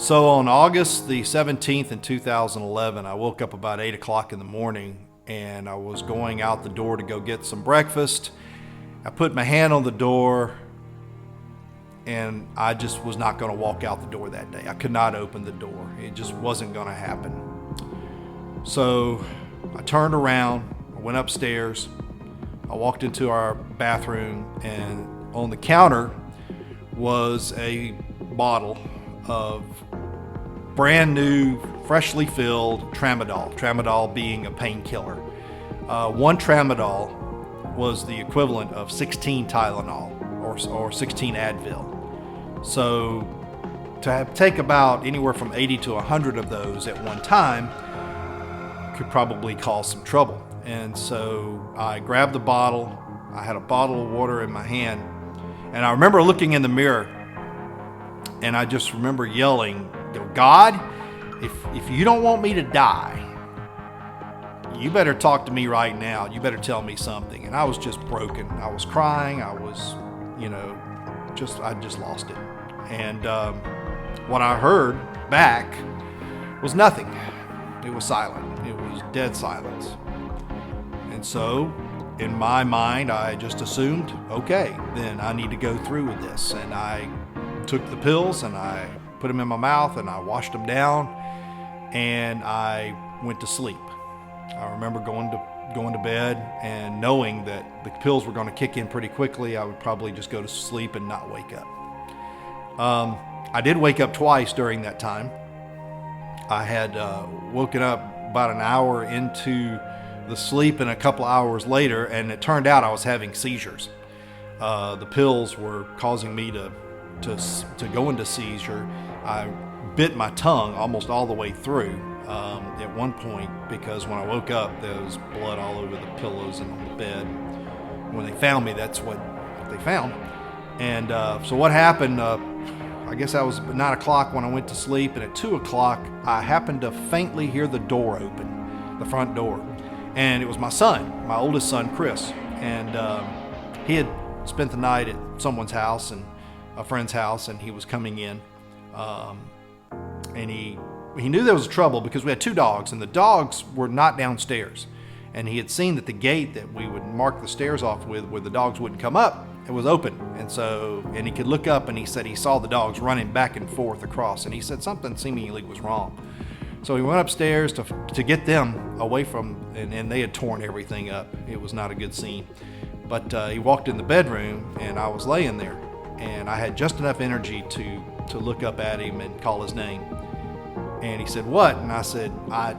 So on August the 17th in 2011, I woke up about 8 o'clock in the morning and I was going out the door to go get some breakfast. I put my hand on the door and I just was not going to walk out the door that day. I could not open the door. It just wasn't going to happen. So I turned around, I went upstairs, I walked into our bathroom, and on the counter was a bottle of brand new, freshly filled Tramadol. Tramadol being a painkiller. One Tramadol was the equivalent of 16 Tylenol or 16 Advil. So to take about anywhere from 80 to 100 of those at one time could probably cause some trouble. And so I grabbed the bottle. I had a bottle of water in my hand, and I remember looking in the mirror, and I just remember yelling, God, if you don't want me to die, you better talk to me right now. You better tell me something. And I was just broken. I was crying. I was, I just lost it. And what I heard back was nothing. It was silent. It was dead silence. And so in my mind, I just assumed, okay, then I need to go through with this. And I took the pills and I put them in my mouth and I washed them down and I went to sleep. I remember going to bed and knowing that the pills were going to kick in pretty quickly. I would probably just go to sleep and not wake up. I did wake up twice during that time. I had woken up about an hour into the sleep and a couple hours later, and it turned out I was having seizures. The pills were causing me to go into seizure. I bit my tongue almost all the way through at one point, because when I woke up there was blood all over the pillows and on the bed. When they found me, that's what they found. And so what happened, I guess that was 9 o'clock when I went to sleep, and at 2 o'clock I happened to faintly hear the door open, the front door. And it was my son, my oldest son, Chris. And he had spent the night at someone's house, and a friend's house, and he was coming in. And he knew there was trouble because we had two dogs, and the dogs were not downstairs. And he had seen that the gate that we would mark the stairs off with, where the dogs wouldn't come up, it was open. And he could look up, and he said he saw the dogs running back and forth across. And he said something seemingly was wrong. So he went upstairs to get them away from, and they had torn everything up. It was not a good scene. But he walked in the bedroom, and I was laying there, and I had just enough energy to look up at him and call his name. And he said, "What?" And I said, I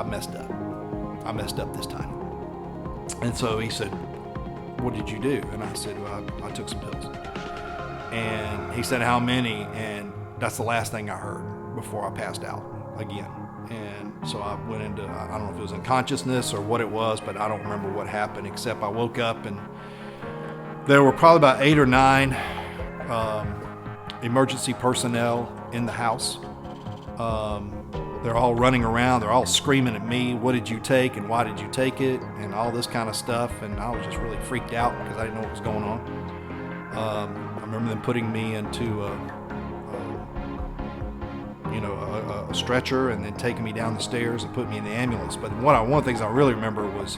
messed up. I messed up this time. And so he said, "What did you do?" And I said, "Well, I took some pills." And he said, "How many?" And that's the last thing I heard before I passed out again. And so I went into, I don't know if it was unconsciousness or what it was, but I don't remember what happened, except I woke up and there were probably about 8 or 9 emergency personnel in the house. They're all running around. They're all screaming at me, "What did you take and why did you take it?" and all this kind of stuff. And I was just really freaked out because I didn't know what was going on. I remember them putting me into a stretcher and then taking me down the stairs and putting me in the ambulance. But one of the things I really remember was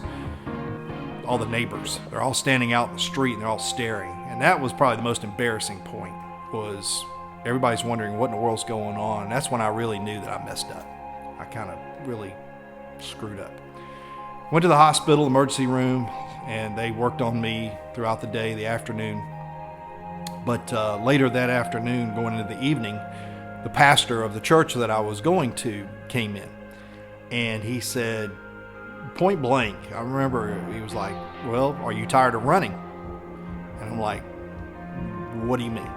all the neighbors. They're all standing out in the street and they're all staring. And that was probably the most embarrassing point, was everybody's wondering what in the world's going on. And that's when I really knew that I messed up. I kind of really screwed up. Went to the hospital emergency room, and they worked on me throughout the day, the afternoon. But later that afternoon, going into the evening, the pastor of the church that I was going to came in, and he said, point blank, I remember he was like, "Well, are you tired of running?" And I'm like, "What do you mean?"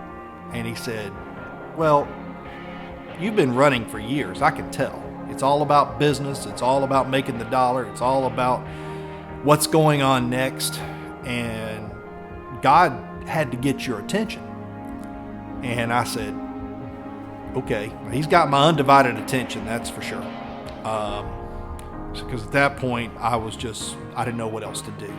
And he said, "Well, you've been running for years. I can tell. It's all about business. It's all about making the dollar. It's all about what's going on next. And God had to get your attention." And I said, "Okay, he's got my undivided attention, that's for sure." Because at that point, I didn't know what else to do.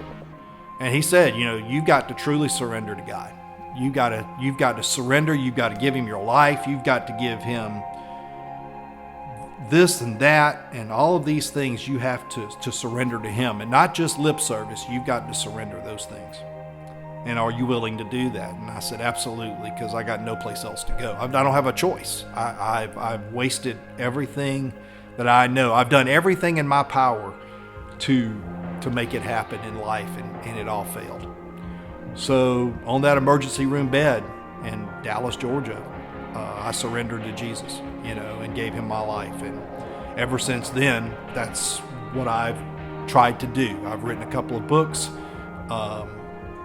And he said, "You've got to truly surrender to God. you've got to surrender. You've got to give him your life. You've got to give him this and that and all of these things. You have to surrender to him, and not just lip service. You've got to surrender those things. And are you willing to do that? And I said, absolutely, because I got no place else to go. I don't have a choice. I've wasted everything that I know. I've done everything in my power to make it happen in life, and it all failed. So on that emergency room bed in Dallas, Georgia, I surrendered to Jesus, and gave him my life. And ever since then, that's what I've tried to do. I've written a couple of books.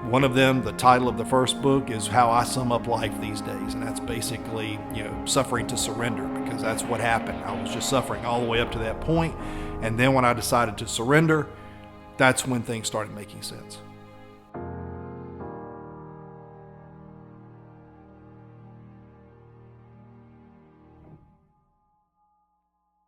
One of them, the title of the first book, is How I Sum Up Life These Days. And that's basically, suffering to surrender, because that's what happened. I was just suffering all the way up to that point. And then when I decided to surrender, that's when things started making sense.